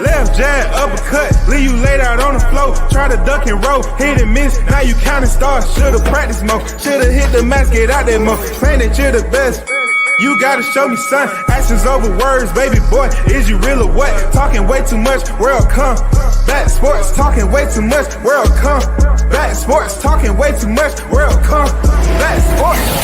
Left jab, uppercut, leave you laid out on the floor. Try to duck and roll, hit and miss. Now you counting stars, should've practiced more. Should've hit the mask, get out there more. Man, that you're the best. You gotta show me, son. Actions over words, baby boy. Is you real or what? Talking way too much, world come. Back sports, talking way too much, world come. Back sports, talking way too much, world come. Back sports,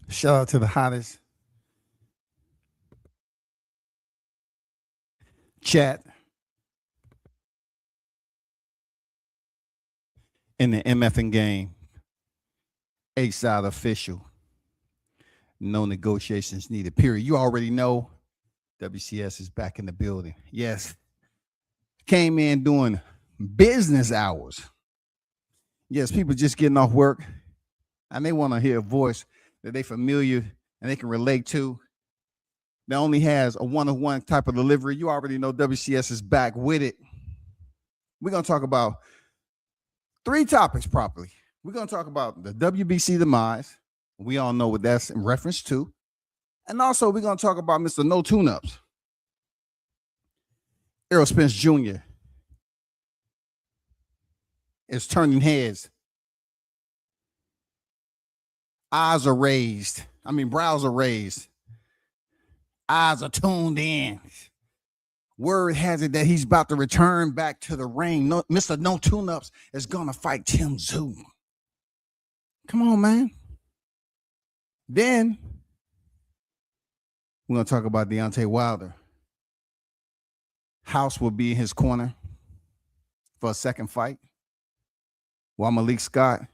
Shout out to the hottest chat in the MFing game. A-side official. No negotiations needed, period. You already know WCS is back in the building. Yes. Came in doing business hours. Yes, people just getting off work and they want to hear a voice that they familiar and they can relate to, that only has a one-on-one type of delivery. You already know WCS is back with it. We're going to talk about 3 topics properly. We're going to talk about the WBC demise. We all know what that's in reference to. And also, we're going to talk about Mr. No Tune-Ups. Errol Spence Jr. is turning heads. Eyes are raised. Brows are raised. Eyes are tuned in. Word has it that he's about to return back to the ring. Mr. No Tune-Ups is going to fight Tim Tszyu. Come on, man. Then we're going to talk about Deontay Wilder. House will be in his corner for a second fight, while Malik Scott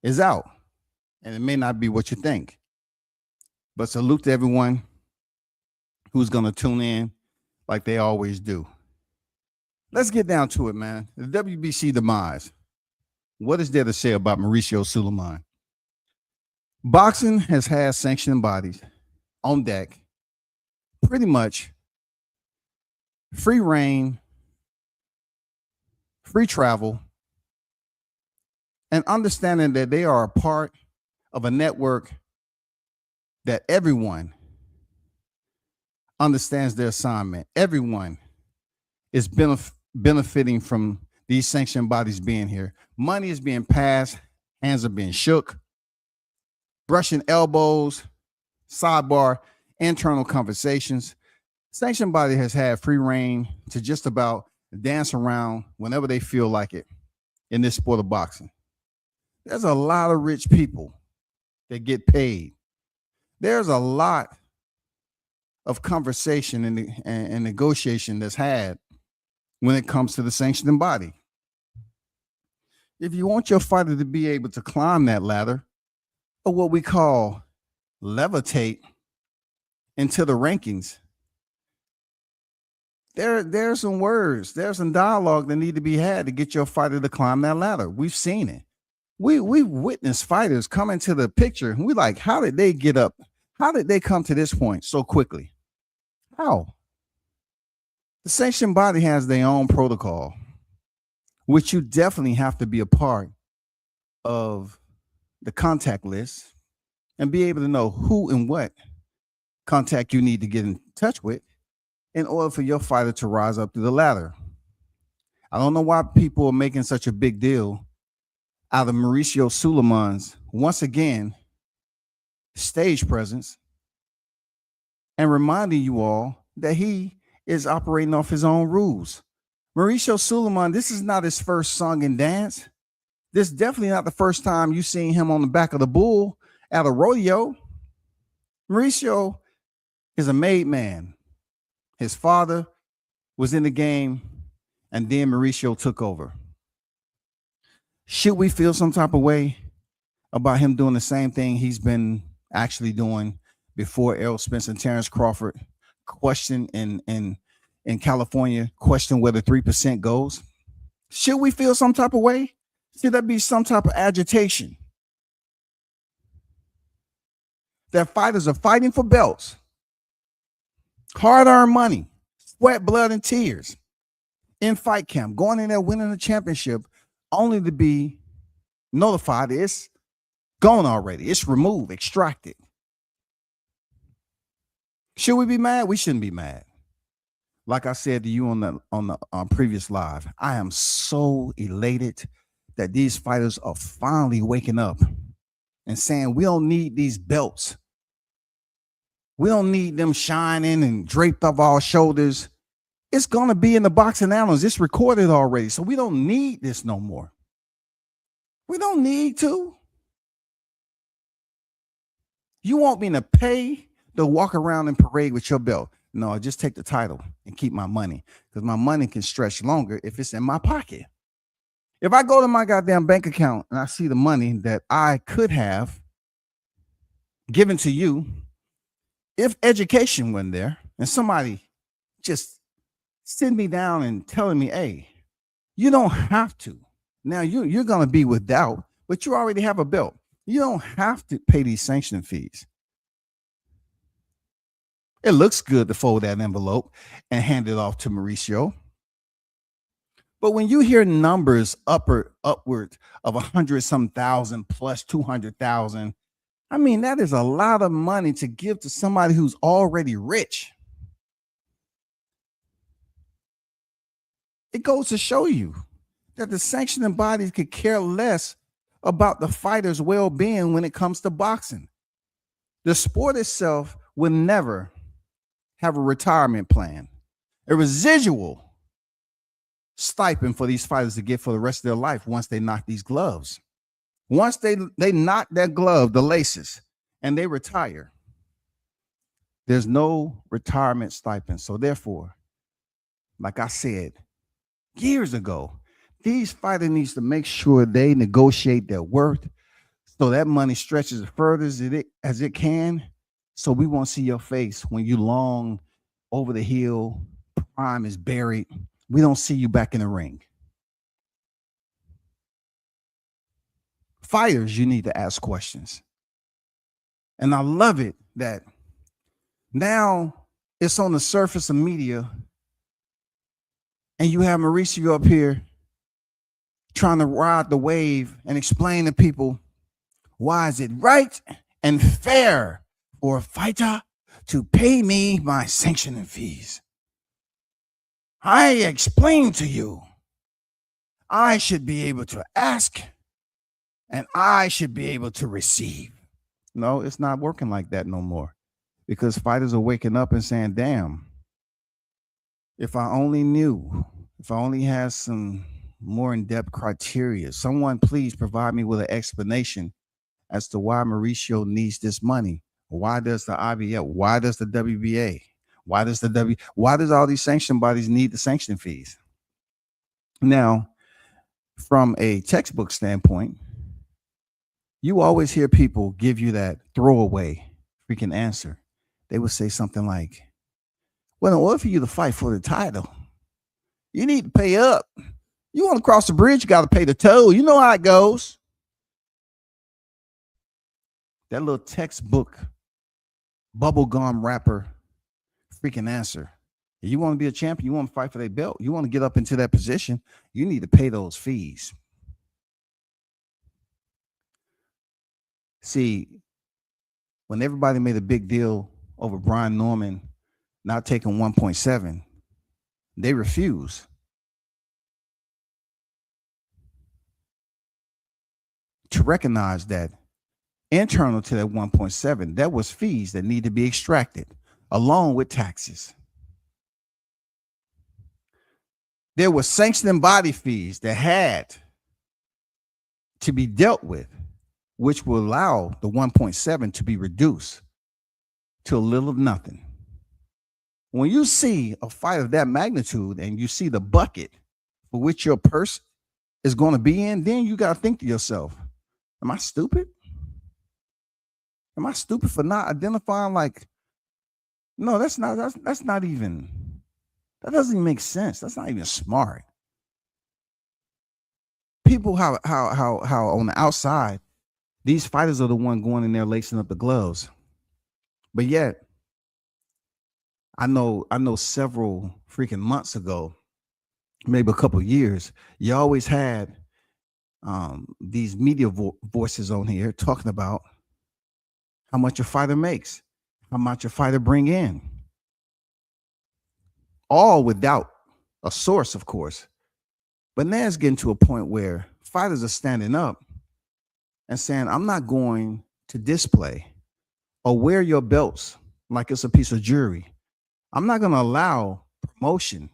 is out. And it may not be what you think. But salute to everyone who's going to tune in like they always do. Let's get down to it, man. The WBC demise. What is there to say about Mauricio Sulaiman? Boxing has had sanctioning bodies on deck, pretty much free reign, free travel, and understanding that they are a part of a network that everyone understands their assignment. Everyone is benefiting from these sanctioned bodies being here. Money is being passed, hands are being shook, brushing elbows, sidebar, internal conversations. Sanctioned body has had free reign to just about dance around whenever they feel like it in this sport of boxing. There's a lot of rich people that get paid. There's a lot of conversation and negotiation that's had when it comes to the sanctioning body. If you want your fighter to be able to climb that ladder, or what we call levitate into the rankings, there's some words, there's some dialogue that need to be had to get your fighter to climb that ladder. We've seen it. We've witnessed fighters come into the picture and we're like, how did they get up? How did they come to this point so quickly? How? The sanctioned body has their own protocol, which you definitely have to be a part of the contact list and be able to know who and what contact you need to get in touch with in order for your fighter to rise up to the ladder. I don't know why people are making such a big deal out of Mauricio Suleiman's, once again, stage presence and reminding you all that he is operating off his own rules. Mauricio Suleiman, this is not his first song and dance. This is definitely not the first time you've seen him on the back of the bull at a rodeo. Mauricio is a made man. His father was in the game, and then Mauricio took over. Should we feel some type of way about him doing the same thing he's been actually doing before Errol Spence and Terrence Crawford question in California, question whether 3% goes? Should we feel some type of way? Should there be some type of agitation? That fighters are fighting for belts, hard-earned money, sweat, blood, and tears in fight camp, going in there winning a championship, only to be notified it's gone already. It's removed, extracted. Should we be mad? We shouldn't be mad. Like I said to you on the previous live, I am so elated that these fighters are finally waking up and saying we don't need these belts. We don't need them shining and draped off our shoulders. It's going to be in the boxing annals. It's recorded already. So we don't need this no more. We don't need to. You want me to pay to walk around and parade with your belt? No, just take the title and keep my money, because my money can stretch longer if it's in my pocket. If I go to my goddamn bank account and I see the money that I could have given to you, if education went there and somebody just sitting me down and telling me, hey, you don't have to. Now you're going to be without, but you already have a belt. You don't have to pay these sanction fees. It looks good to fold that envelope and hand it off to Mauricio. But when you hear numbers upward of 100-some thousand plus 200,000, I mean, that is a lot of money to give to somebody who's already rich. It goes to show you that the sanctioning bodies could care less about the fighter's well-being when it comes to boxing. The sport itself will never have a retirement plan, a residual stipend for these fighters to get for the rest of their life once they knock these gloves. Once they knock that glove, the laces, and they retire, there's no retirement stipend. So therefore, like I said years ago, these fighters needs to make sure they negotiate their worth so that money stretches as further as it can, so we won't see your face when you long over the hill, prime is buried. We don't see you back in the ring. Fighters, you need to ask questions. And I love it that now it's on the surface of media and you have Mauricio up here trying to ride the wave and explain to people why is it right and fair for a fighter to pay me my sanctioning fees. I explained to you I should be able to ask and I should be able to receive. No, it's not working like that no more, because fighters are waking up and saying, damn, if I only knew, if I only had some more in-depth criteria, someone please provide me with an explanation as to why Mauricio needs this money. Why does the IBF? Why does the WBA? Why does all these sanction bodies need the sanction fees? Now, from a textbook standpoint, you always hear people give you that throwaway freaking answer. They would say something like, well, in order for you to fight for the title, you need to pay up. You want to cross the bridge, you got to pay the toll. You know how it goes. That little textbook bubblegum wrapper freaking answer. If you want to be a champion, you want to fight for that belt, you want to get up into that position, you need to pay those fees. See, when everybody made a big deal over Brian Norman not taking 1.7, they refused. to recognize that internal to that 1.7, there was fees that need to be extracted along with taxes. There were sanctioning body fees that had to be dealt with, which will allow the 1.7 to be reduced to a little of nothing. When you see a fight of that magnitude and you see the bucket for which your purse is going to be in, then you got to think to yourself, am I stupid? Am I stupid for not identifying like, no, that's not even, that doesn't even make sense. That's not even smart. People how on the outside, these fighters are the one going in there lacing up the gloves. But yet, I know several freaking months ago, maybe a couple of years, you always had these media voices on here talking about how much a fighter makes, how much a fighter bring in, all without a source, of course. But now it's getting to a point where fighters are standing up and saying, I'm not going to display or wear your belts like it's a piece of jewelry. I'm not going to allow promotion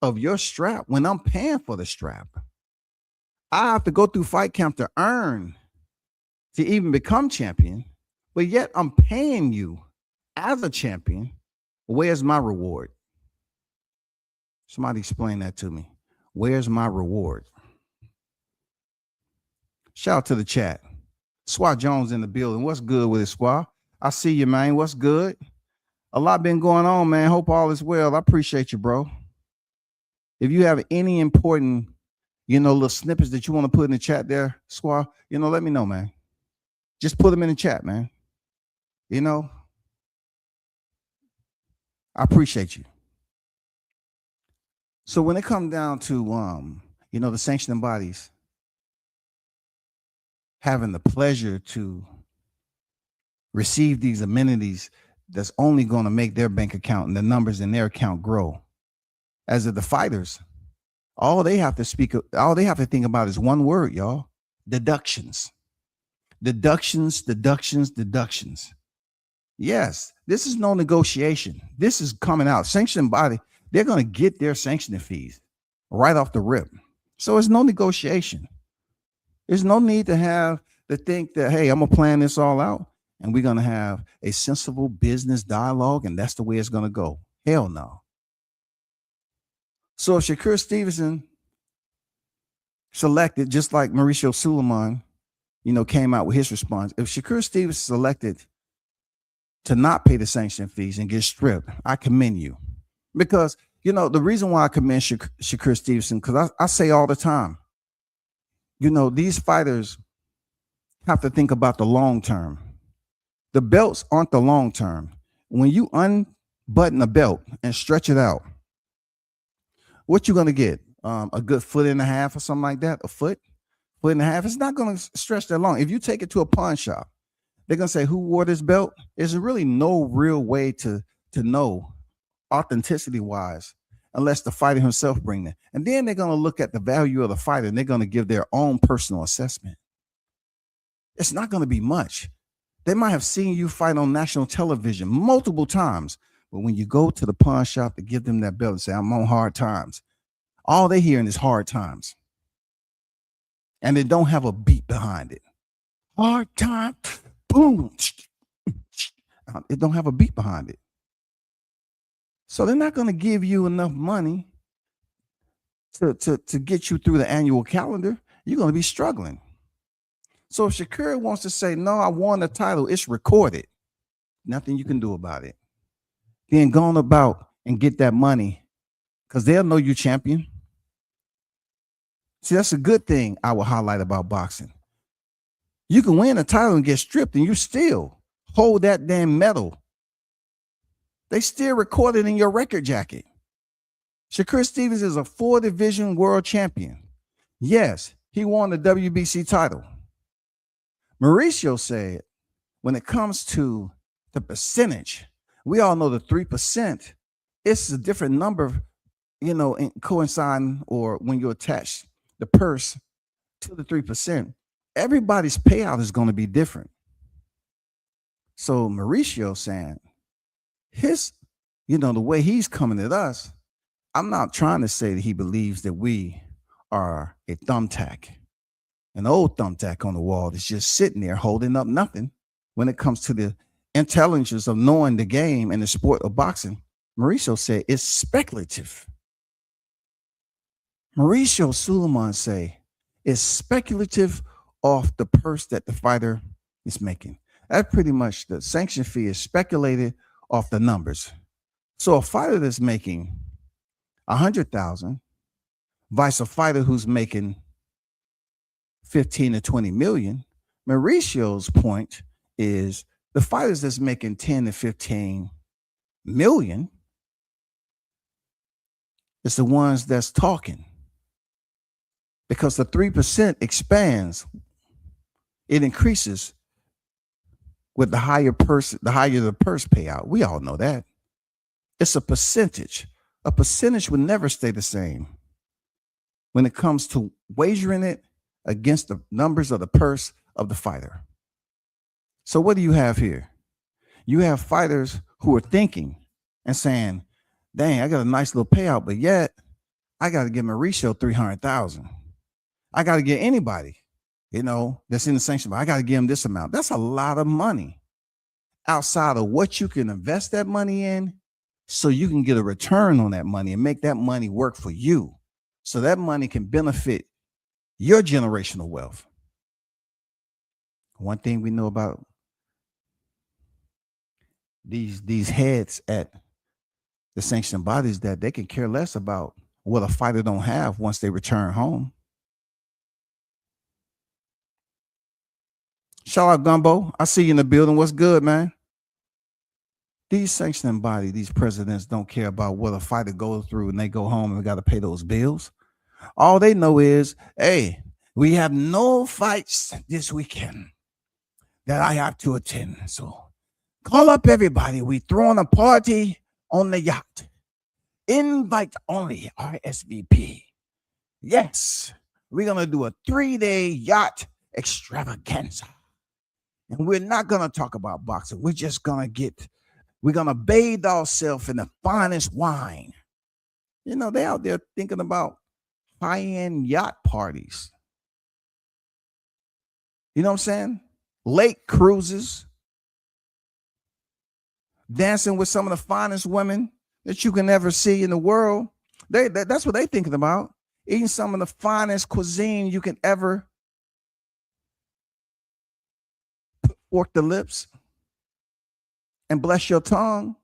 of your strap when I'm paying for the strap. I have to go through fight camp to earn to even become champion, but yet I'm paying you as a champion. Where's my reward? Somebody explain that to me. Where's my reward? Shout out to the chat. Swat Jones in the building. What's good with it, Swat? I see you, man. What's good? A lot been going on, man. Hope all is well. I appreciate you, bro. If you have any important, little snippets that you want to put in the chat there, Swat, let me know, man. Just put them in the chat, man. I appreciate you. So when it comes down to, the sanctioning bodies having the pleasure to receive these amenities that's only going to make their bank account and the numbers in their account grow. As of the fighters, all they have to think about is one word, y'all: deductions. Deductions. Yes, this is no negotiation. This is coming out. Sanctioning body, they're going to get their sanctioning fees right off the rip. So it's no negotiation. There's no need to think that, hey, I'm going to plan this all out and we're going to have a sensible business dialogue and that's the way it's going to go. Hell no. So if Shakur Stevenson selected, just like Mauricio Suleiman, came out with his response, if Shakur Stevenson selected to not pay the sanction fees and get stripped, I commend you. Because, the reason why I commend Shakur Stevenson, because I say all the time, these fighters have to think about the long term. The belts aren't the long term. When you unbutton a belt and stretch it out, what you going to get? A good foot and a half or something like that? A foot and a half? It's not going to stretch that long. If you take it to a pawn shop, they're going to say, who wore this belt? There's really no real way to know authenticity wise, unless the fighter himself bring it. And then they're going to look at the value of the fighter and they're going to give their own personal assessment. It's not going to be much. They might have seen you fight on national television multiple times, but when you go to the pawn shop to give them that belt and say, I'm on hard times, all they're hearing is hard times. And they don't have a beat behind it. Hard time, boom. It don't have a beat behind it. So they're not going to give you enough money to get you through the annual calendar. You're going to be struggling. So if Shakur wants to say, no, I won the title, it's recorded. Nothing you can do about it. Then go on about and get that money because they'll know you champion. See, that's a good thing I will highlight about boxing. You can win a title and get stripped and you still hold that damn medal. They still record it in your record jacket. Shakur Stevens is a 4-division world champion. Yes, he won the WBC title. Mauricio said, when it comes to the percentage, we all know the 3%, it's a different number, in coinciding or when you attach the purse to the 3%. everybody's payout is going to be different. So Mauricio saying the way he's coming at us, I'm not trying to say that he believes that we are a thumbtack, an old thumbtack on the wall that's just sitting there holding up nothing when it comes to the intelligence of knowing the game and the sport of boxing. Mauricio said it's speculative. Mauricio Suleiman say it's speculative off the purse that the fighter is making. That's pretty much the sanction fee is speculated off the numbers. So a fighter that's making 100,000 vice a fighter who's making 15 to 20 million. Mauricio's point is the fighters that's making 10 to 15 million is the ones that's talking, because the 3% expands, it increases with the higher the purse payout. We all know that. It's a percentage. A percentage would never stay the same when it comes to wagering it against the numbers of the purse of the fighter. So what do you have here? You have fighters who are thinking and saying, dang, I got a nice little payout, but yet I got to give Mauricio 300,000. I got to get anybody, that's in the sanction. I got to give him this amount. That's a lot of money outside of what you can invest that money in, so you can get a return on that money and make that money work for you, so that money can benefit your generational wealth. One thing we know about these heads at the sanctioning bodies, that they can care less about what a fighter don't have once they return home. Shout out Gumbo. I see you in the building. What's good, man? These sanctioning bodies, these presidents don't care about what a fighter goes through and they go home and we got to pay those bills. All they know is, hey, we have no fights this weekend that I have to attend. So call up everybody. We throwing a party on the yacht. Invite only, RSVP. Yes, we're going to do a 3-day yacht extravaganza. And we're not going to talk about boxing. We're going to bathe ourselves in the finest wine. They out there thinking about high-end yacht parties. You know what I'm saying? Lake cruises. Dancing with some of the finest women that you can ever see in the world. That's what they're thinking about. Eating some of the finest cuisine you can ever fork the lips and bless your tongue.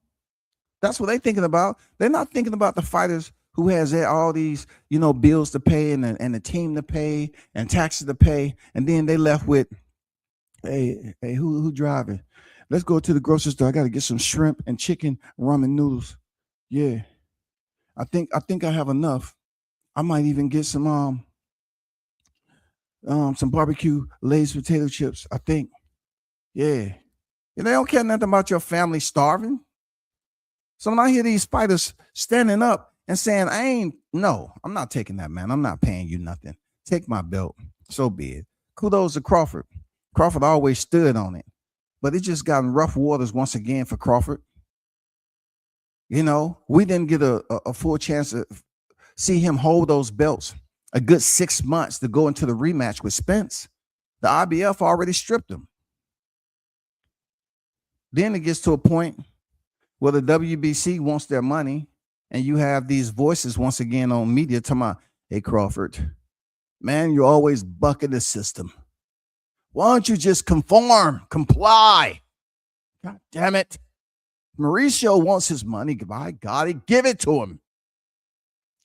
That's what they're thinking about. They're not thinking about the fighters who has all these, bills to pay and the team to pay and taxes to pay. And then they left with, hey, who driving? Let's go to the grocery store. I got to get some shrimp and chicken, ramen noodles. Yeah. I think I have enough. I might even get some barbecue Lay's potato chips, I think. Yeah. They don't care nothing about your family starving. So when I hear these fighters standing up and saying, I'm not taking that, man. I'm not paying you nothing. Take my belt. So be it. Kudos to Crawford. Crawford always stood on it. But it just got in rough waters once again for Crawford. We didn't get a full chance to see him hold those belts a good 6 months to go into the rematch with Spence. The IBF already stripped him. Then it gets to a point where the WBC wants their money, and you have these voices once again on media talking about, hey, Crawford, man, you're always bucking the system. Why don't you just comply? God damn it. Mauricio wants his money. By God, give it to him.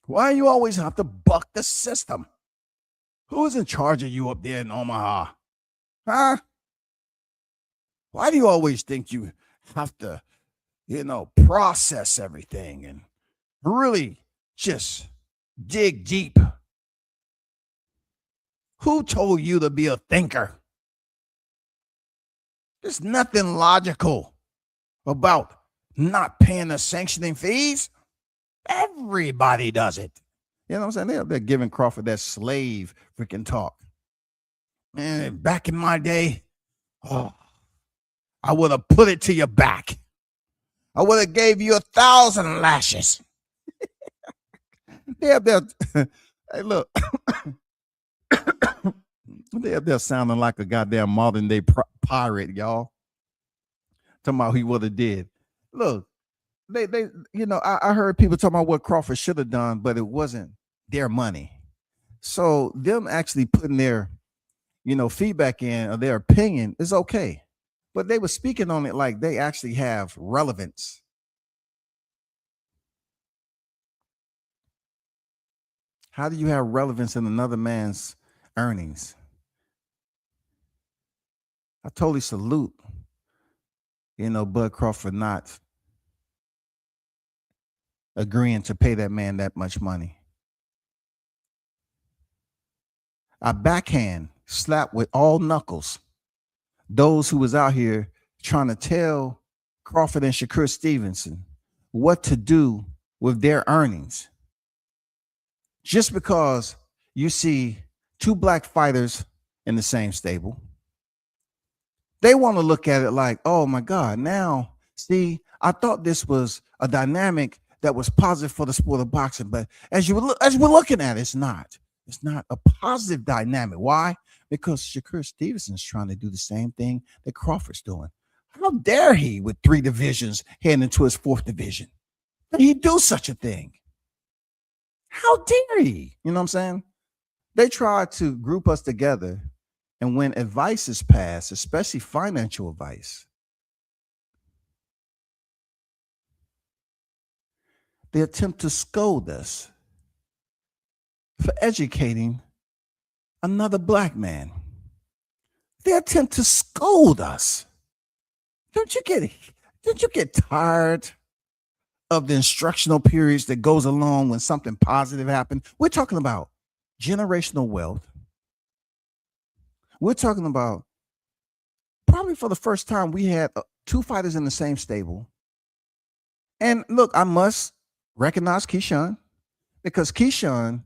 Why do you always have to buck the system? Who's in charge of you up there in Omaha? Huh? Why do you always think you have to, process everything and really just dig deep? Who told you to be a thinker? There's nothing logical about not paying the sanctioning fees. Everybody does it. You know what I'm saying? They're giving Crawford that slave freaking talk. Man, back in my day, oh, I would have put it to your back. I would have gave you 1,000 lashes. They up there, hey, look, they up there sounding like a goddamn modern day pirate, y'all. Talking about he would have did. Look, they, I heard people talking about what Crawford should have done, but it wasn't their money. So them actually putting their, feedback in or their opinion is okay. But they were speaking on it like they actually have relevance. How do you have relevance in another man's earnings? I totally salute, Bud Crawford not agreeing to pay that man that much money. I backhand, slap with all knuckles those who was out here trying to tell Crawford and Shakur Stevenson what to do with their earnings. Just because you see two black fighters in the same stable, they want to look at it like, oh my God, now, see, I thought this was a dynamic that was positive for the sport of boxing, but as we're looking at it, it's not. It's not a positive dynamic. Why? Because Shakur Stevenson's trying to do the same thing that Crawford's doing. How dare he, with 3 divisions, heading into his 4th division? Did he do such a thing? How dare he? You know what I'm saying? They try to group us together, and when advice is passed, especially financial advice, they attempt to scold us for educating another black man. They attempt to scold us. Don't you get tired of the instructional periods that goes along when something positive happens? We're talking about generational wealth. We're talking about probably for the first time we had 2 fighters in the same stable. And look, I must recognize Keyshawn, because Keyshawn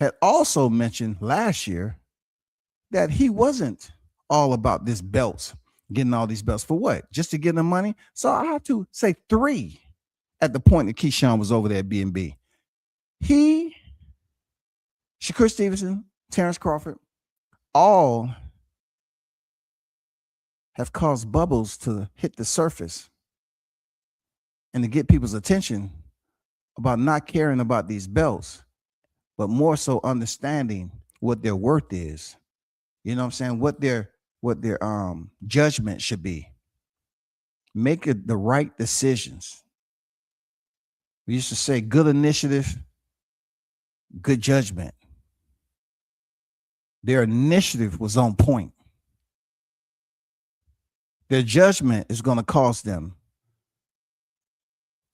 had also mentioned last year that he wasn't all about this belts, getting all these belts for what? Just to get the money? So I have to say 3 at the point that Keyshawn was over there at B&B. He, Shakur Stevenson, Terrence Crawford, all have caused bubbles to hit the surface and to get people's attention about not caring about these belts, but more so understanding what their worth is. You know what I'm saying? What their judgment should be. Make it the right decisions. We used to say good initiative, good judgment. Their initiative was on point. Their judgment is going to cause them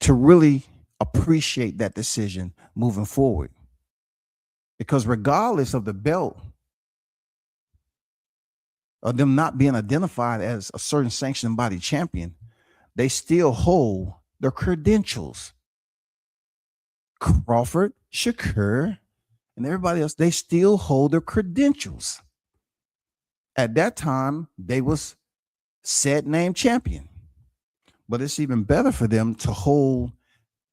to really appreciate that decision moving forward. Because regardless of the belt, or them not being identified as a certain sanctioned body champion, they still hold their credentials. Crawford, Shakur, and everybody else, they still hold their credentials. At that time, they was said name champion. But it's even better for them to hold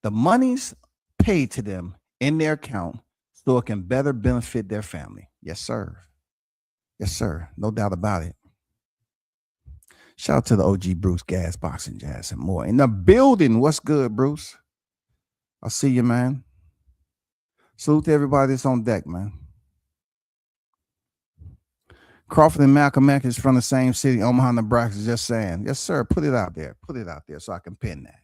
the monies paid to them in their account so it can better benefit their family. Yes, sir. Yes, sir. No doubt about it. Shout out to the OG Bruce, Gas, Boxing, Jazz, and more. In the building, what's good, Bruce? I'll see you, man. Salute to everybody that's on deck, man. Crawford and Malcolm X is from the same city, Omaha, Nebraska. Just saying. Yes, sir. Put it out there. Put it out there so I can pin that.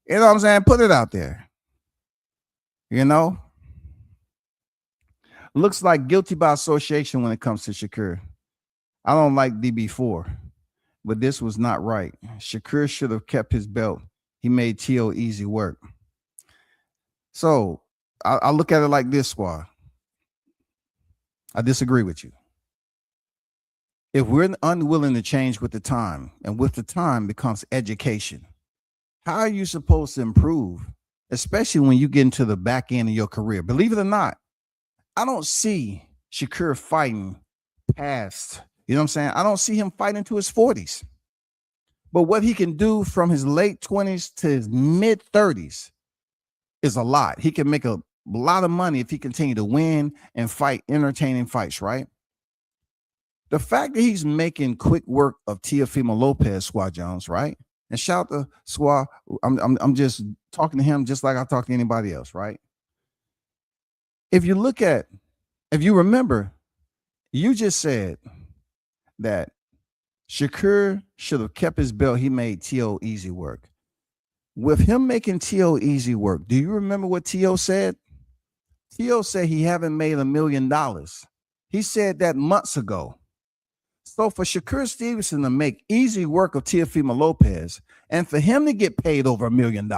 You know what I'm saying? Put it out there. You know? Looks like guilty by association when it comes to Shakur. I don't like DB4, but this was not right. Shakur should have kept his belt. He made T.O. easy work. So I look at it like this, squad. I disagree with you. If we're unwilling to change with the time, and with the time becomes education, how are you supposed to improve, especially when you get into the back end of your career? Believe it or not, I don't see Shakur fighting past. You know what I'm saying? I don't see him fighting to his 40s. But what he can do from his late 20s to his mid 30s is a lot. He can make a lot of money if he continue to win and fight entertaining fights, right? The fact that he's making quick work of Teofimo Lopez, Squad Jones, right? And shout out to Squad. I'm just talking to him just like I talk to anybody else, right? If you remember, you just said that Shakur should have kept his belt. He made T.O. easy work. With him making T.O. easy work, do you remember what T.O. said? T.O. said he haven't made $1 million. He said that months ago. So for Shakur Stevenson to make easy work of Teofimo Lopez and for him to get paid over $1 million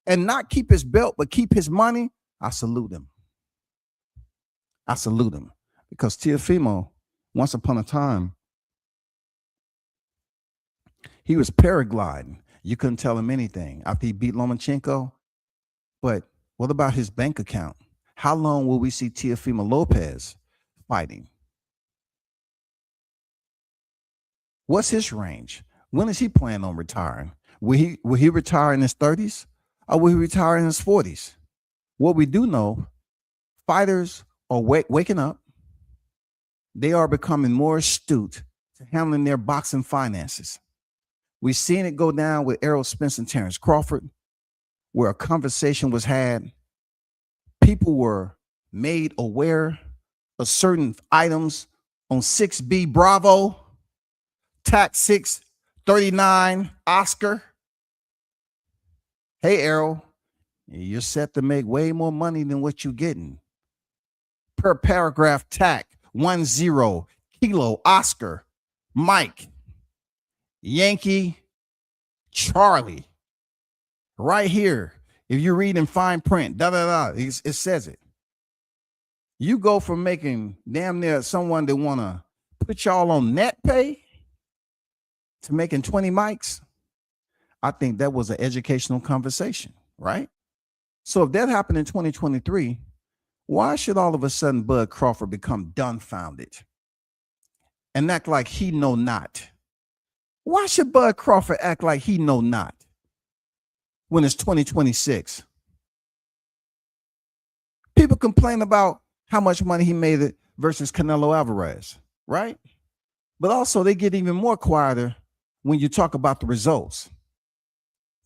and not keep his belt but keep his money, I salute him. I salute him because Teofimo, once upon a time, he was paragliding. You couldn't tell him anything after he beat Lomachenko. But what about his bank account? How long will we see Teofimo Lopez fighting? What's his range? When is he planning on retiring? Will he retire in his 30s or will he retire in his 40s? What we do know, fighters are waking up. They are becoming more astute to handling their boxing finances. We've seen it go down with Errol Spence and Terrence Crawford, where a conversation was had. People were made aware of certain items on 6B Bravo, TAC 639 Oscar. Hey, Errol, you're set to make way more money than what you're getting. Per paragraph TAC 10 Kilo Oscar Mike Yankee Charlie. Right here. If you read in fine print, it says it. You go from making damn near someone that want to put y'all on net pay to making 20 mics. I think that was an educational conversation, right? So if that happened in 2023, why should all of a sudden Bud Crawford become dumbfounded and act like he know not? Why should Bud Crawford act like he know not when it's 2026? People complain about how much money he made it versus Canelo Alvarez, right? But also they get even more quieter when you talk about the results.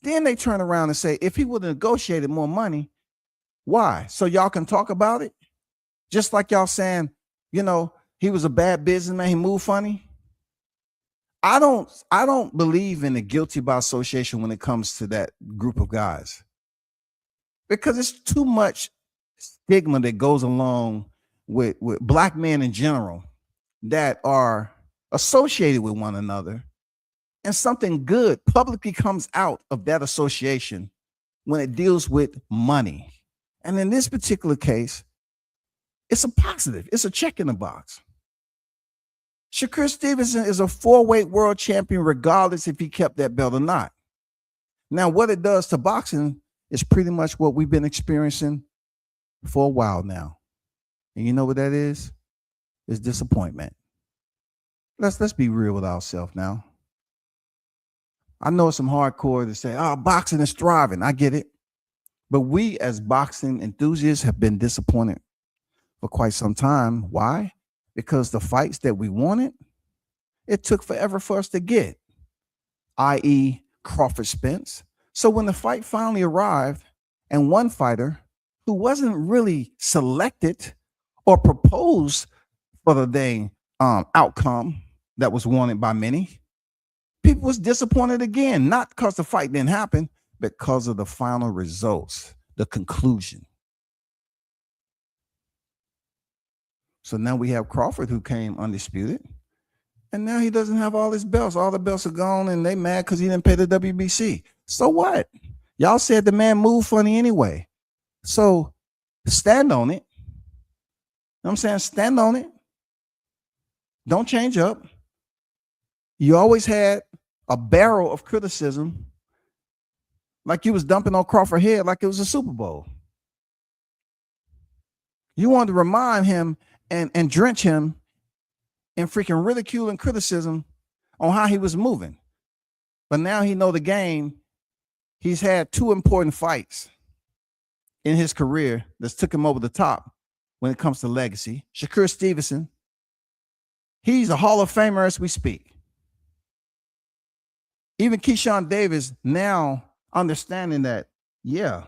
Then they turn around and say, if he would have negotiated more money, why? So y'all can talk about it? Just like y'all saying, he was a bad businessman, he moved funny. I don't believe in the guilty by association when it comes to that group of guys, because it's too much stigma that goes along with black men in general that are associated with one another, and something good publicly comes out of that association when it deals with money. And in this particular case, it's a positive. It's a check in the box. Shakur Stevenson is a 4-weight world champion, regardless if he kept that belt or not. Now, what it does to boxing is pretty much what we've been experiencing for a while now. And you know what that is? It's disappointment. Let's be real with ourselves now. I know some hardcore that say, boxing is thriving. I get it. But we as boxing enthusiasts have been disappointed for quite some time. Why? Because the fights that we wanted, it took forever for us to get, i.e. Crawford Spence. So when the fight finally arrived and one fighter who wasn't really selected or proposed for the dang outcome that was wanted by many, people was disappointed again, not because the fight didn't happen, but because of the final results, the conclusion. So now we have Crawford, who came undisputed, and now he doesn't have all his belts. All the belts are gone, and they mad because he didn't pay the WBC. So what? Y'all said the man moved funny anyway. So stand on it. You know what I'm saying? Stand on it. Don't change up. You always had a barrel of criticism, like you was dumping on Crawford's head like it was a Super Bowl. You wanted to remind him and drench him and freaking ridicule and criticism on how he was moving. But now he know the game. He's had 2 important fights in his career that's took him over the top when it comes to legacy. Shakur Stevenson, he's a Hall of Famer as we speak. Even Keyshawn Davis now understanding that, yeah,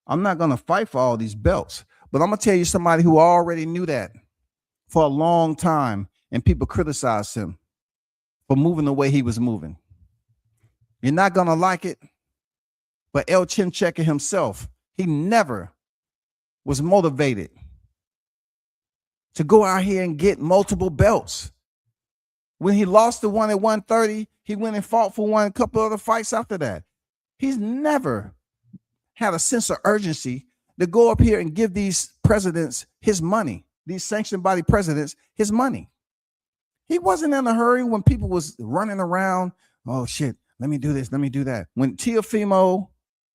I'm not going to fight for all these belts, but I'm going to tell you somebody who already knew that for a long time, and people criticized him for moving the way he was moving. You're not going to like it, but El Chinchecker himself, he never was motivated to go out here and get multiple belts. When he lost the one at 130, he went and fought for one, a couple other fights after that. He's never had a sense of urgency to go up here and give these presidents his money, these sanctioned body presidents his money. He wasn't in a hurry when people was running around. Oh shit, let me do this, let me do that. When Teofimo,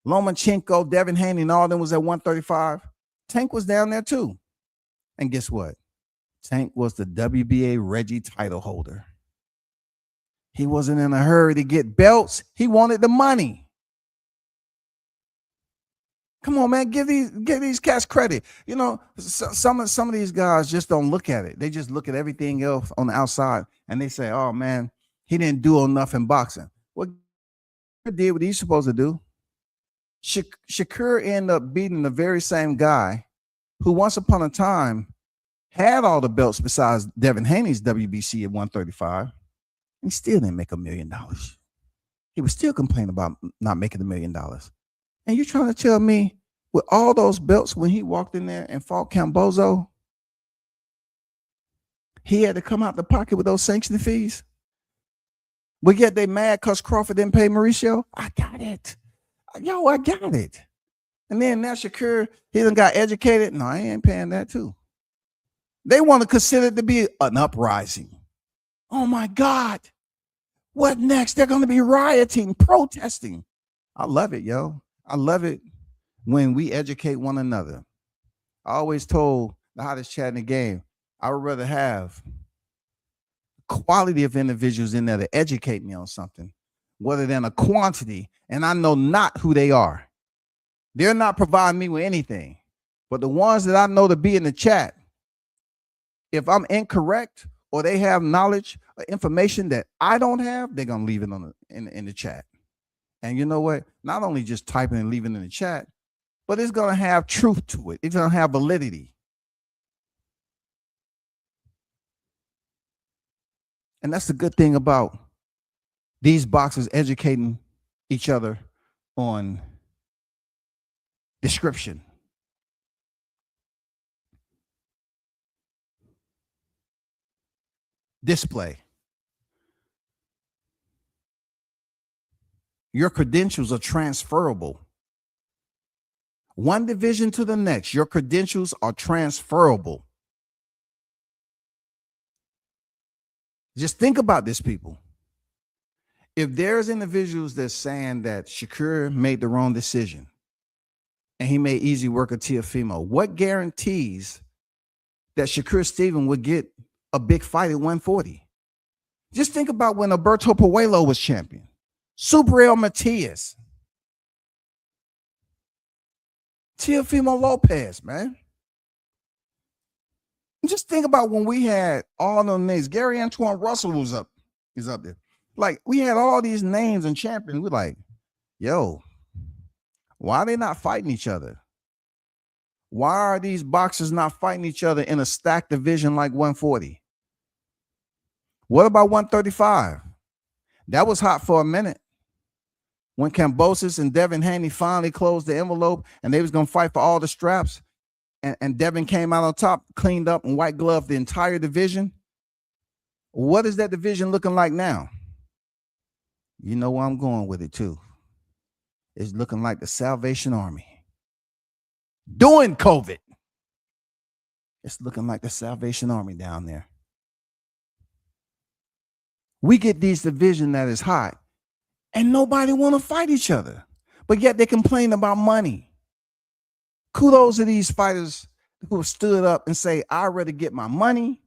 Lomachenko, Devin Haney, and all them was at 135, Tank was down there too. And guess what? Tank was the WBA Reggie title holder. He wasn't in a hurry to get belts. He wanted the money. Come on, man, give these cats credit. You know, some of these guys just don't look at it. They just look at everything else on the outside and they say, oh man, he didn't do enough in boxing. Well, he did what he's supposed to do. Shakur ended up beating the very same guy who once upon a time had all the belts besides Devin Haney's WBC at 135. He still didn't make $1 million. He was still complaining about not making $1 million. And you're trying to tell me with all those belts when he walked in there and fought Cambozo, he had to come out the pocket with those sanction fees? But yet they mad because Crawford didn't pay Mauricio? I got it. Yo, I got it. And then now Shakur, he done got educated. No, I ain't paying that too. They want to consider it to be an uprising. Oh my God. What next? They're going to be rioting, protesting. I love it, yo. I love it when we educate one another. I always told the hottest chat in the game, I would rather have quality of individuals in there to educate me on something rather than a quantity, and I know not who they are. They're not providing me with anything. But the ones that I know to be in the chat, if I'm incorrect or they have knowledge or information that I don't have, they're going to leave it on in the chat. And you know what? Not only just typing and leaving in the chat, but it's going to have truth to it. It's going to have validity. And that's the good thing about these boxers educating each other on description. Display. Your credentials are transferable. One division to the next, your credentials are transferable. Just think about this, people. If there's individuals that's saying that Shakur made the wrong decision and he made easy work of Teofimo, what guarantees that Shakur Stevenson would get a big fight at 140? Just think about when Alberto Puello was champion. Subriel Matias. Teofimo Lopez, man. Just think about when we had all those names. Gary Antoine Russell is up there. Like, we had all these names and champions. We're like, yo, why are they not fighting each other? Why are these boxers not fighting each other in a stacked division like 140? What about 135? That was hot for a minute. When Kambosos and Devin Haney finally closed the envelope and they was going to fight for all the straps, and Devin came out on top, cleaned up and white gloved the entire division. What is that division looking like now? You know where I'm going with it too. It's looking like the Salvation Army. During COVID. It's looking like the Salvation Army down there. We get these division that is hot and nobody want to fight each other, but yet they complain about money. Kudos to these fighters who have stood up and say, I'd rather get my money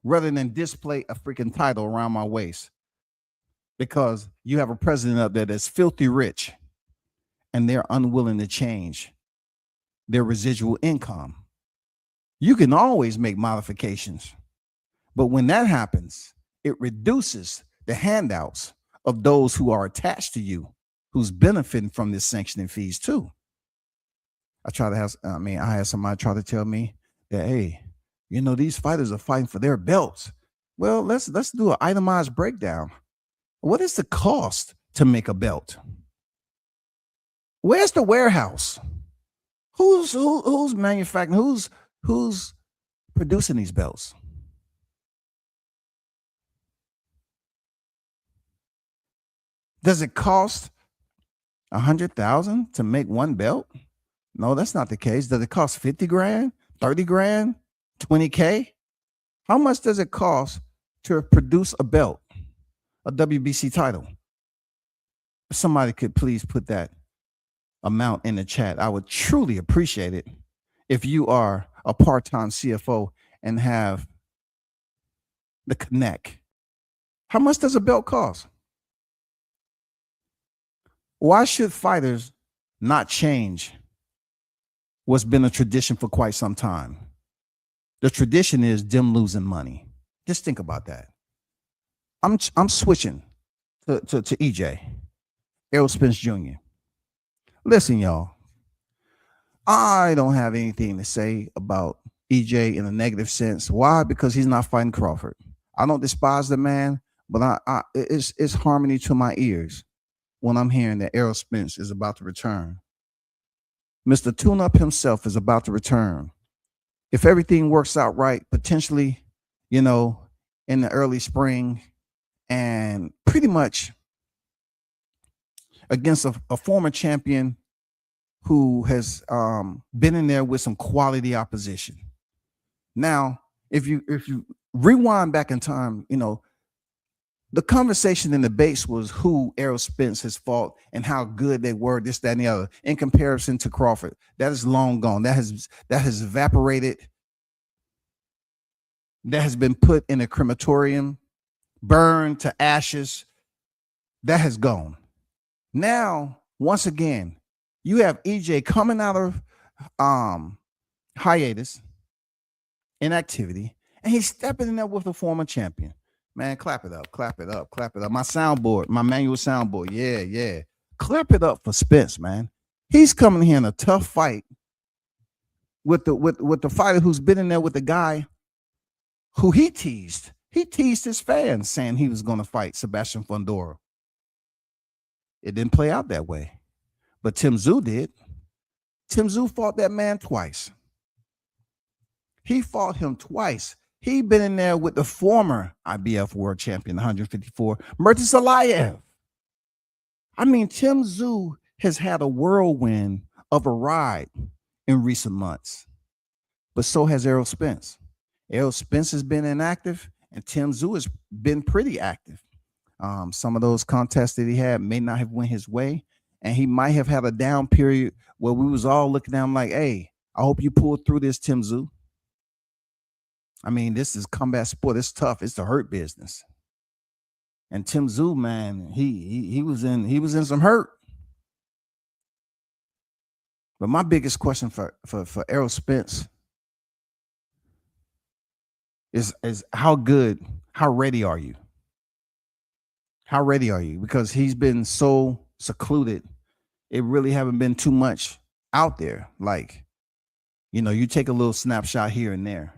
rather than display a freaking title around my waist because you have a president up there that's filthy rich and they're unwilling to change their residual income. You can always make modifications, but when that happens, it reduces the handouts of those who are attached to you, who's benefiting from this sanctioning fees too. I had somebody try to tell me that, hey, these fighters are fighting for their belts. Well, let's do an itemized breakdown. What is the cost to make a belt? Where's the warehouse? Who's manufacturing? Who's producing these belts? Does it cost $100,000 to make one belt? No, that's not the case. Does it cost 50 grand, 30 grand, 20K? How much does it cost to produce a belt, a WBC title? If somebody could please put that amount in the chat, I would truly appreciate it. If you are a part-time CFO and have the connect, how much does a belt cost? Why should fighters not change what's been a tradition for quite some time? The tradition is them losing money. Just think about that. I'm switching to EJ, Errol Spence Jr. Listen, y'all, I don't have anything to say about EJ in a negative sense. Why? Because he's not fighting Crawford. I don't despise the man, but it's harmony to my ears when I'm hearing that Errol Spence is about to return. Mr. Tune-Up himself is about to return. If everything works out right, potentially, in the early spring, and pretty much against a former champion who has been in there with some quality opposition. Now, if you rewind back in time, the conversation in the base was who Errol Spence has fought and how good they were, this, that, and the other, in comparison to Crawford. That is long gone. That has evaporated. That has been put in a crematorium, burned to ashes. That has gone. Now, once again, you have EJ coming out of hiatus, inactivity, and he's stepping in there with a former champion. Man, clap it up, clap it up, clap it up. My soundboard, my manual soundboard. Yeah. Clap it up for Spence, man. He's coming here in a tough fight with the fighter who's been in there with the guy who he teased. He teased his fans saying he was going to fight Sebastian Fundora. It didn't play out that way. But Tim Tszyu did. Tim Tszyu fought that man twice. He fought him twice. He been in there with the former IBF world champion, 154, Mertis Alayev. I mean, Tim Tszyu has had a whirlwind of a ride in recent months, but so has Errol Spence. Errol Spence has been inactive, and Tim Tszyu has been pretty active. Some of those contests that he had may not have went his way, and he might have had a down period where we was all looking at him like, hey, I hope you pull through this, Tim Tszyu. I mean, this is combat sport. It's tough. It's the hurt business. And Tim Tszyu, man, he was in some hurt. But my biggest question for Errol Spence is how ready are you? How ready are you? Because he's been so secluded. It really haven't been too much out there. Like, you take a little snapshot here and there.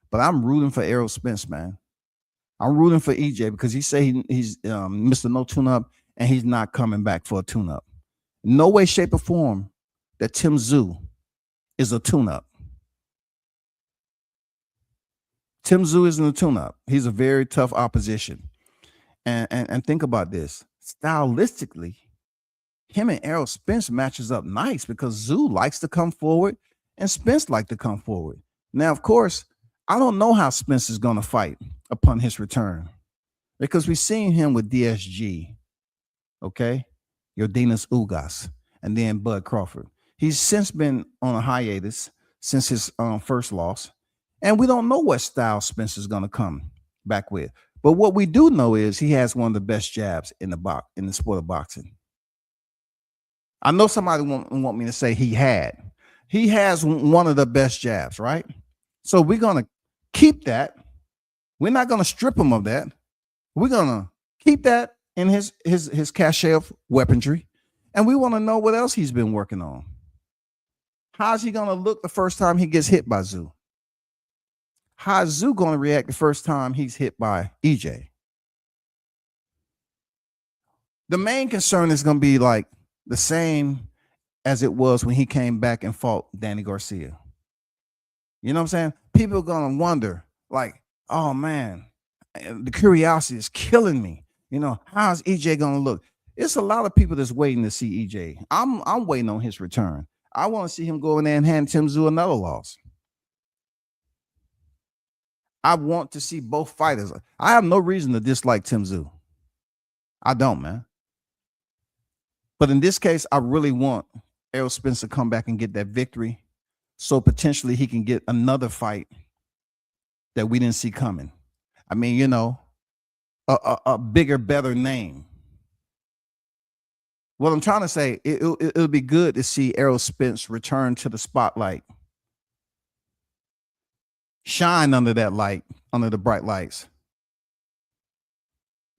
But I'm rooting for Errol Spence, man. I'm rooting for EJ because he say he's Mr. No Tune-Up and he's not coming back for a tune-up. No way, shape, or form that Tim Tszyu is a tune-up. Tim Tszyu isn't a tune-up. He's a very tough opposition. And think about this. Stylistically, him and Errol Spence matches up nice because Tszyu likes to come forward and Spence like to come forward. Now, of course, I don't know how Spence is going to fight upon his return because we've seen him with DSG, okay, Yordenis Ugas, and then Bud Crawford. He's since been on a hiatus since his first loss, And we don't know what style Spence is going to come back with. But what we do know is he has one of the best jabs in the sport of boxing. I know somebody want me to say he has one of the best jabs, right? So we're going to keep that. We're not going to strip him of that. We're going to keep that in his cachet of weaponry. And we want to know what else he's been working on. How's he going to look the first time he gets hit by Zoo? How's Zoo going to react the first time he's hit by EJ? The main concern is going to be like the same as it was when he came back and fought Danny Garcia. You know what I'm saying? People are going to wonder, like, oh man, the curiosity is killing me. You know, how's EJ going to look? It's a lot of people that's waiting to see EJ. I'm waiting on his return. I want to see him go in there and hand Tim Tszyu another loss. I want to see both fighters. I have no reason to dislike Tim Tszyu. I don't, man. But in this case, I really want Errol Spence to come back and get that victory, so potentially he can get another fight that we didn't see coming. I mean, you know, a bigger, better name. What I'm trying to say, it'll be good to see Errol Spence return to the spotlight, shine under that light, under the bright lights.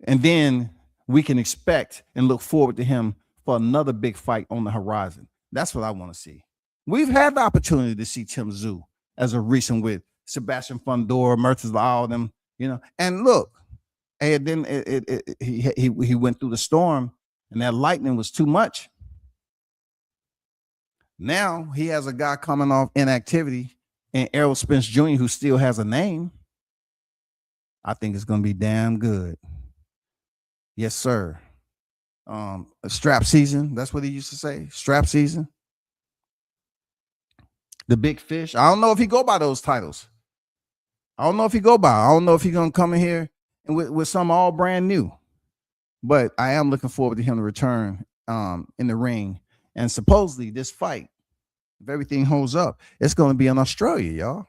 And then we can expect and look forward to him for another big fight on the horizon. That's what I want to see. We've had the opportunity to see Tim Tszyu as a recent with Sebastian Fundora, Murtaza, all of them, you know. And look, and then he went through the storm, and that lightning was too much. Now he has a guy coming off inactivity, and Errol Spence Jr., who still has a name. I think it's going to be damn good. Yes, sir. A strap season. That's what he used to say. Strap season. The big fish. I don't know if he go by those titles. I don't know if he's going to come in here and with some all brand new. But I am looking forward to him to return in the ring. And supposedly this fight, if everything holds up, it's going to be in Australia,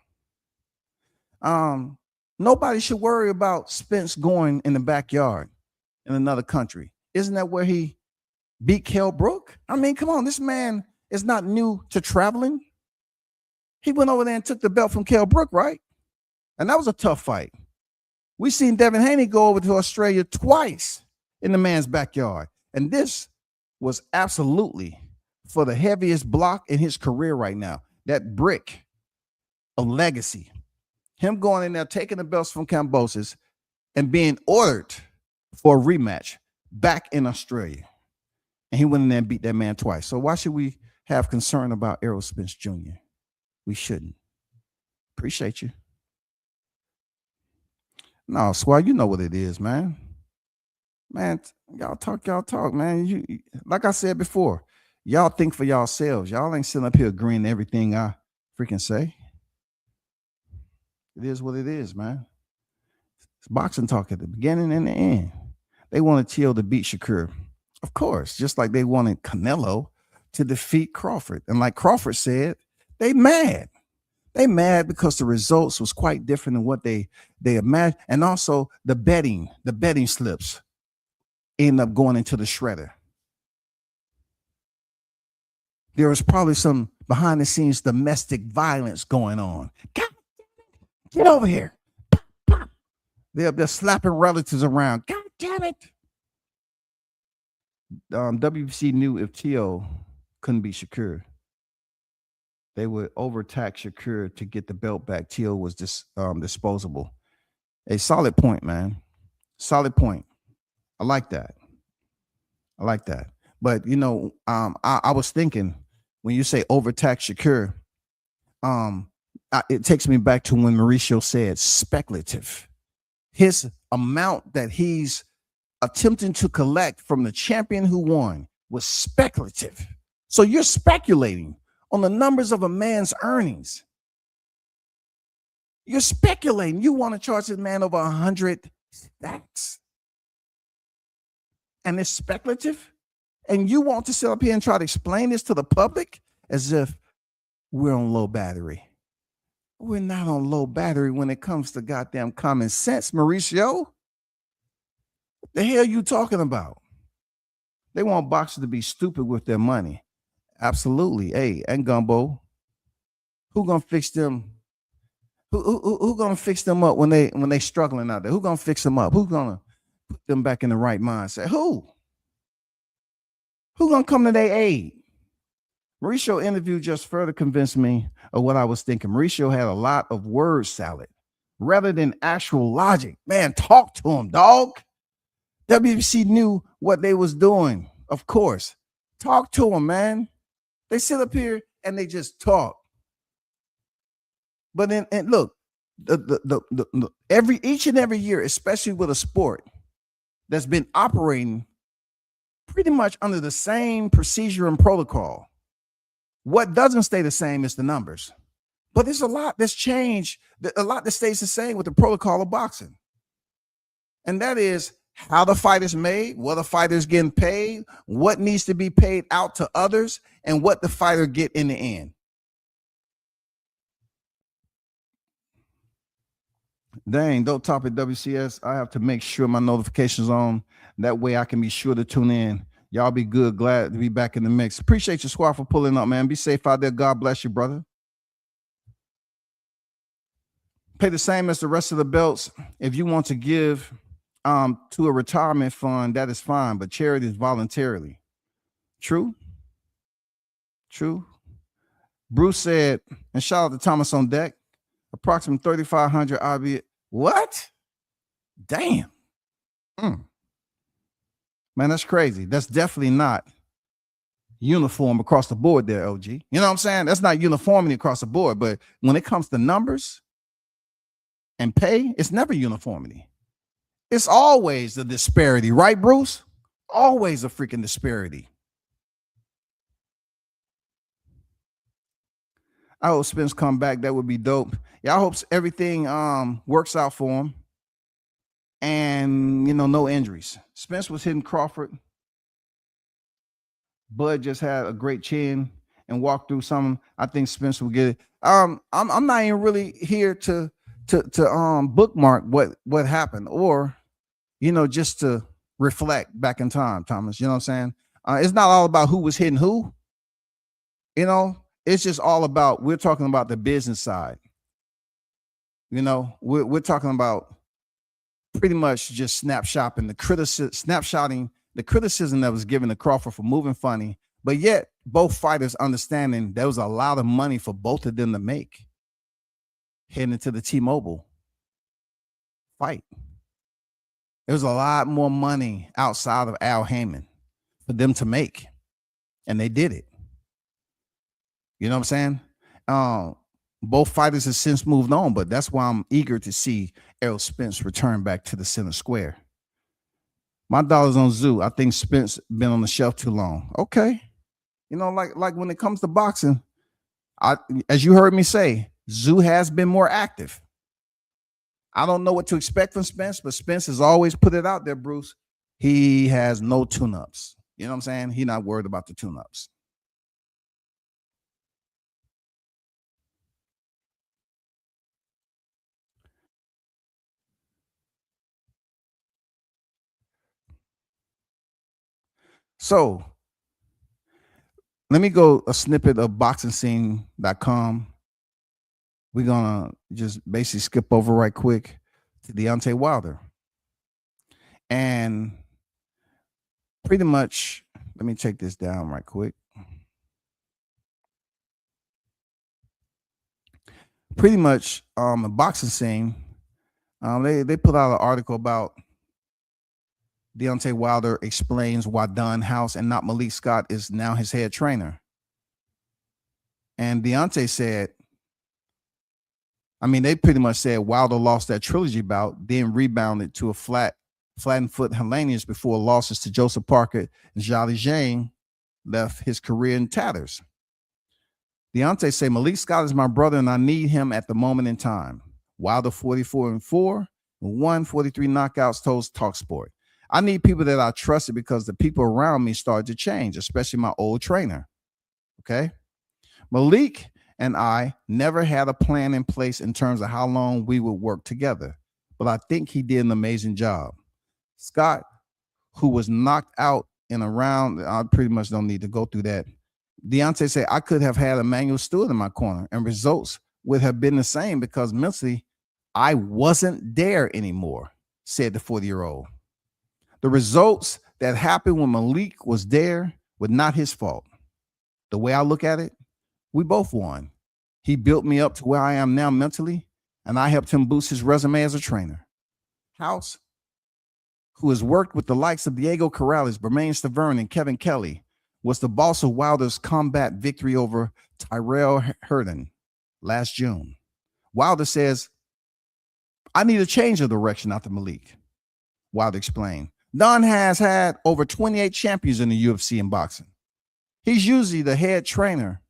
y'all. Nobody should worry about Spence going in the backyard in another country. Isn't that where he beat Kell Brook? I mean, come on, this man is not new to traveling. He went over there and took the belt from Kell Brook, right? And that was a tough fight. We seen Devin Haney go over to Australia twice in the man's backyard. And this was absolutely for the heaviest block in his career right now. That brick of legacy. Him going in there, taking the belts from Kambosos and being ordered for a rematch back in Australia. And he went in there and beat that man twice. So why should we have concern about Errol Spence Jr.? We shouldn't. Appreciate you. No, Squad, you know what it is, man. Man, y'all talk, man. You, like I said before, y'all think for yourselves. Y'all ain't sitting up here agreeing to everything I freaking say. It is what it is, man. It's boxing talk at the beginning and the end. They wanted Teal to beat Shakur. Of course, just like they wanted Canelo to defeat Crawford. And like Crawford said, they mad. They mad because the results was quite different than what they imagined. And also the betting slips end up going into the shredder. There was probably some behind the scenes domestic violence going on. God, get over here. Pop, pop. They're slapping relatives around. God damn it. WBC knew if Tio couldn't beat Shakur, they would overtax Shakur to get the belt back. Tio was disposable. A solid point, man. Solid point. I like that. But, you know, I was thinking when you say overtax Shakur, it takes me back to when Mauricio said speculative. His amount that he's attempting to collect from the champion who won was speculative. So you're speculating on the numbers of a man's earnings. You're speculating. You want to charge this man over 100 stacks. And it's speculative. And you want to sit up here and try to explain this to the public as if we're on low battery. We're not on low battery when it comes to goddamn common sense, Mauricio. What the hell you talking about? They want boxers to be stupid with their money. Absolutely. Hey, and Gumbo, who gonna fix them? Who gonna fix them up when they struggling out there? Who gonna fix them up? Who's gonna put them back in the right mindset? Who gonna come to their aid? Mauricio interview just further convinced me of what I was thinking. Mauricio had a lot of word salad rather than actual logic. Man, talk to him, dog. WBC knew what they was doing, of course. Talk to him, man. They sit up here and they just talk. But then, and look, each and every year, especially with a sport that's been operating pretty much under the same procedure and protocol, what doesn't stay the same is the numbers. But there's a lot that's changed, a lot that stays the same with the protocol of boxing. And that is how the fight is made, what the fighter is getting paid, what needs to be paid out to others, and what the fighter get in the end. Dang, don't top it, WCS. I have to make sure my notifications on. That way I can be sure to tune in. Y'all be good. Glad to be back in the mix. Appreciate your squad for pulling up, man. Be safe out there. God bless you, brother. Pay the same as the rest of the belts. If you want to give to a retirement fund, that is fine, but charity is voluntarily. True. Bruce said, and shout out to Thomas on deck, approximately 3,500 RB. What? Damn. Man, that's crazy. That's definitely not uniform across the board there, OG. You know what I'm saying? That's not uniformity across the board. But when it comes to numbers and pay, it's never uniformity. It's always a disparity, right, Bruce? Always a freaking disparity. I hope Spence come back. That would be dope. Yeah, I hope everything works out for him. And, no injuries. Spence was hitting Crawford. Bud just had a great chin and walked through something. I think Spence will get it. I'm not even really here to bookmark what happened or, just to reflect back in time, Thomas. You know what I'm saying? It's not all about who was hitting who. It's just all about, we're talking about the business side. We're talking about pretty much just snapshotting the criticism that was given to Crawford for moving funny, but yet both fighters understanding there was a lot of money for both of them to make heading into the T-Mobile fight. There was a lot more money outside of Al Heyman for them to make, and they did it. You know what I'm saying? Both fighters have since moved on, but that's why I'm eager to see Errol Spence return back to the center square. My dollar's on Zoo. I think Spence been on the shelf too long. Okay. Like when it comes to boxing, as you heard me say, Zoo has been more active. I don't know what to expect from Spence, but Spence has always put it out there, Bruce. He has no tune-ups. You know what I'm saying? He's not worried about the tune-ups. So let me go a snippet of boxingscene.com. We're going to just basically skip over right quick to Deontay Wilder. And pretty much, let me take this down right quick. Pretty much, the boxing scene, they put out an article about Deontay Wilder explains why Don House and not Malik Scott is now his head trainer. And Deontay said, they pretty much said Wilder lost that trilogy bout, then rebounded to a flattened foot Helenius before losses to Joseph Parker and Zhali Zhang left his career in tatters. Deontay said, Malik Scott is my brother and I need him at the moment in time. Wilder 44-4, 143 knockouts, told TalkSport. I need people that I trusted because the people around me started to change, especially my old trainer. Okay. Malik and I never had a plan in place in terms of how long we would work together, but I think he did an amazing job. Scott, who was knocked out in a round, I pretty much don't need to go through that. Deontay said, I could have had Emmanuel Stewart in my corner and results would have been the same because mentally I wasn't there anymore, said the 40-year-old. The results that happened when Malik was there were not his fault. The way I look at it, we both won. He built me up to where I am now mentally, and I helped him boost his resume as a trainer. House, who has worked with the likes of Diego Corrales, Bermain Stavern, and Kevin Kelly, was the boss of Wilder's combat victory over Tyrell Herndon last June. Wilder says, I need a change of direction after Malik. Wilder explained, Don has had over 28 champions in the UFC in boxing. He's usually the head trainer.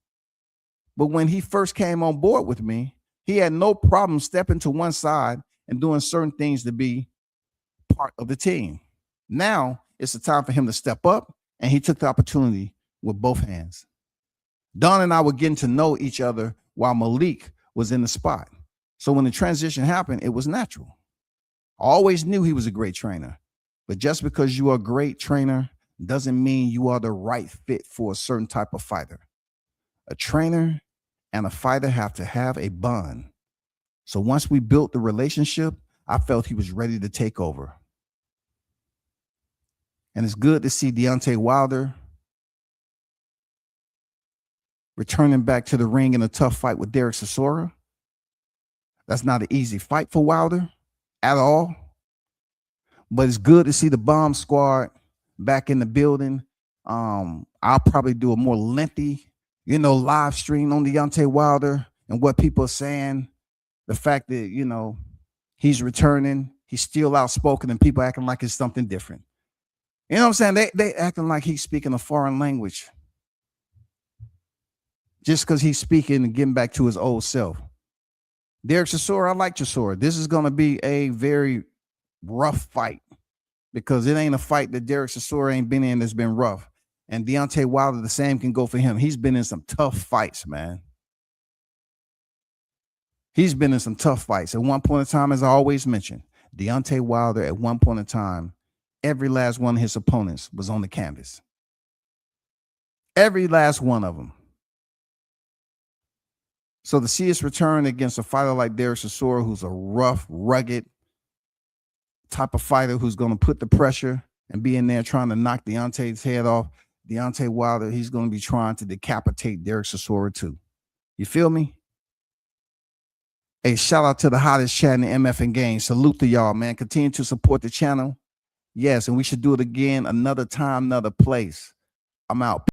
But when he first came on board with me, he had no problem stepping to one side and doing certain things to be part of the team. Now it's the time for him to step up, and he took the opportunity with both hands. Don and I were getting to know each other while Malik was in the spot. So when the transition happened, it was natural. I always knew he was a great trainer, but just because you are a great trainer doesn't mean you are the right fit for a certain type of fighter. A trainer and a fighter have to have a bond. So once we built the relationship, I felt he was ready to take over. And it's good to see Deontay Wilder returning back to the ring in a tough fight with Derek Chisora. That's not an easy fight for Wilder at all. But it's good to see the Bomb Squad back in the building. I'll probably do a more lengthy, live stream on Deontay Wilder and what people are saying. The fact that, he's returning, he's still outspoken, and people acting like it's something different. You know what I'm saying? They acting like he's speaking a foreign language just because he's speaking and getting back to his old self. Derek Chisora, I like Chisora. This is going to be a very rough fight because it ain't a fight that Derek Chisora ain't been in that's been rough. And Deontay Wilder, the same can go for him. He's been in some tough fights, man. He's been in some tough fights. At one point in time, as I always mention, Deontay Wilder, at one point in time, every last one of his opponents was on the canvas. Every last one of them. So to see us return against a fighter like Derek Chisora, who's a rough, rugged type of fighter who's going to put the pressure and be in there trying to knock Deontay's head off, Deontay Wilder, he's going to be trying to decapitate Derek Chisora too. You feel me? Hey, shout out to the hottest chat in the MF and game. Salute to y'all, man. Continue to support the channel. Yes, and we should do it again another time, another place. I'm out.